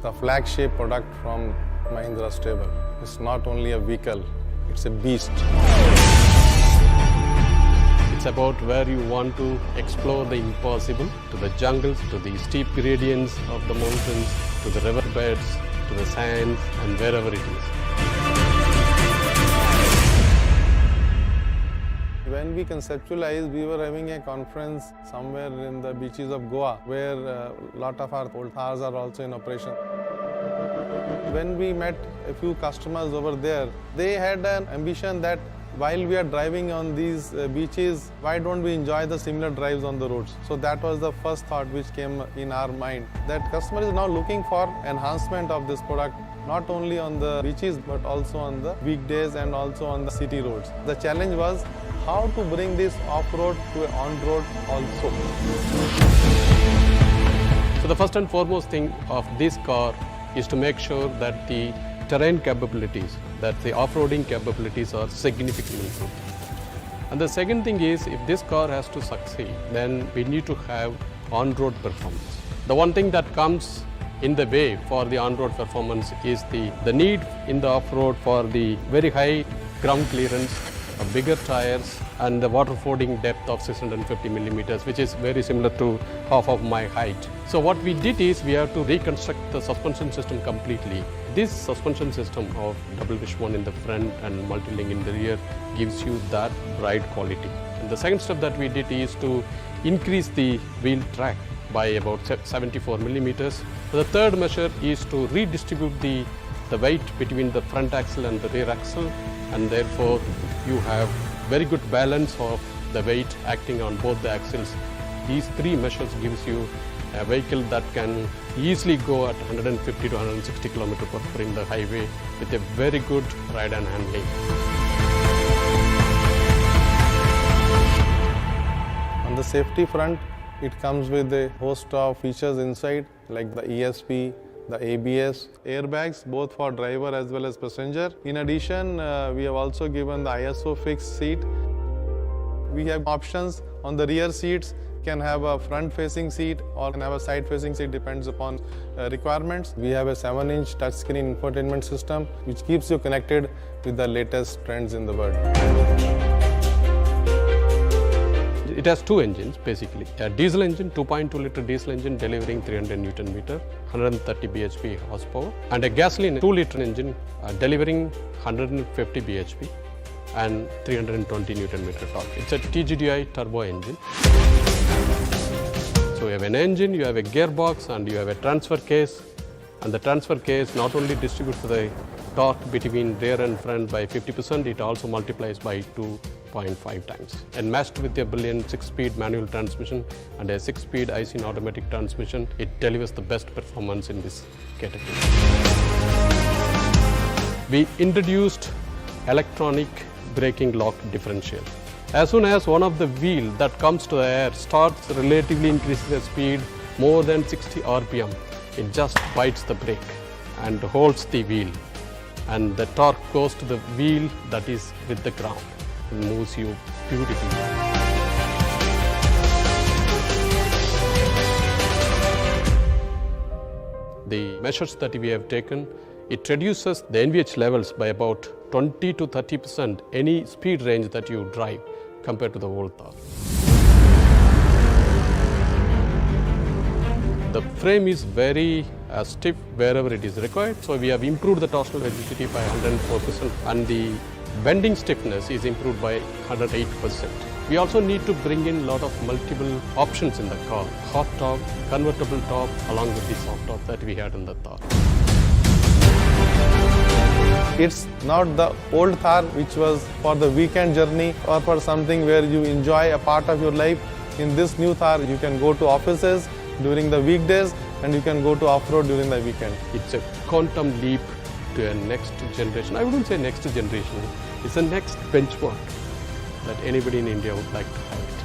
the flagship product from Mahindra Stable. It's not only a vehicle, it's a beast. It's about where you want to explore the impossible, to the jungles, to the steep gradients of the mountains, to the riverbeds, to the sands, and wherever it is. When we conceptualized, we were having a conference somewhere in the beaches of Goa, where a lot of our old cars are also in operation. When we met a few customers over there, they had an ambition that while we are driving on these beaches, why don't we enjoy the similar drives on the roads? So that was the first thought which came in our mind, that customer is now looking for enhancement of this product, not only on the beaches but also on the weekdays and also on the city roads. The challenge was how to bring this off-road to on-road also. So the first and foremost thing of this car is to make sure that the terrain capabilities, that the off-roading capabilities are significantly improved. And the second thing is, if this car has to succeed, then we need to have on-road performance. The one thing that comes in the way for the on-road performance is the need in the off-road for the very high ground clearance, bigger tires, and the water fording depth of 650 millimeters, which is very similar to half of my height. So what we did is we have to reconstruct the suspension system completely. This suspension system of double wishbone in the front and multi-link in the rear gives you that ride quality. And the second step that we did is to increase the wheel track by about 74 millimeters. The third measure is to redistribute the weight between the front axle and the rear axle, and therefore you have very good balance of the weight acting on both the axles. These three measures gives you a vehicle that can easily go at 150 to 160 km per hour in the highway with a very good ride and handling. On the safety front, it comes with a host of features inside, like the ESP, the ABS, airbags, both for driver as well as passenger. In addition, we have also given the ISO fixed seat. We have options on the rear seats, can have a front-facing seat or can have a side-facing seat, depends upon requirements. We have a 7-inch touchscreen infotainment system, which keeps you connected with the latest trends in the world. It has two engines basically. A diesel engine, 2.2 liter diesel engine delivering 300 Newton meter, 130 bhp horsepower, and a gasoline 2 liter engine delivering 150 bhp and 320 Newton meter torque. It's a TGDI turbo engine. So you have an engine, you have a gearbox, and you have a transfer case. And the transfer case not only distributes the torque between rear and front by 50%, it also multiplies by 2.5 times. And matched with a brilliant 6-speed manual transmission and a 6-speed IC automatic transmission, it delivers the best performance in this category. We introduced electronic braking lock differential. As soon as one of the wheel that comes to the air starts relatively increasing the speed more than 60 RPM, it just bites the brake and holds the wheel, and the torque goes to the wheel that is with the ground and moves you beautifully. The measures that we have taken, it reduces the NVH levels by about 20 to 30% any speed range that you drive compared to the old Thar. The frame is very stiff wherever it is required, so we have improved the torsional rigidity by 104%, and the bending stiffness is improved by 108%. We also need to bring in a lot of multiple options in the car, hot top, convertible top, along with the soft top that we had in the Thar. It's not the old Thar which was for the weekend journey or for something where you enjoy a part of your life. In this new Thar, you can go to offices during the weekdays and you can go to off-road during the weekend. It's a quantum leap to a next generation. I wouldn't say next generation, it's the next benchmark that anybody in India would like to have it.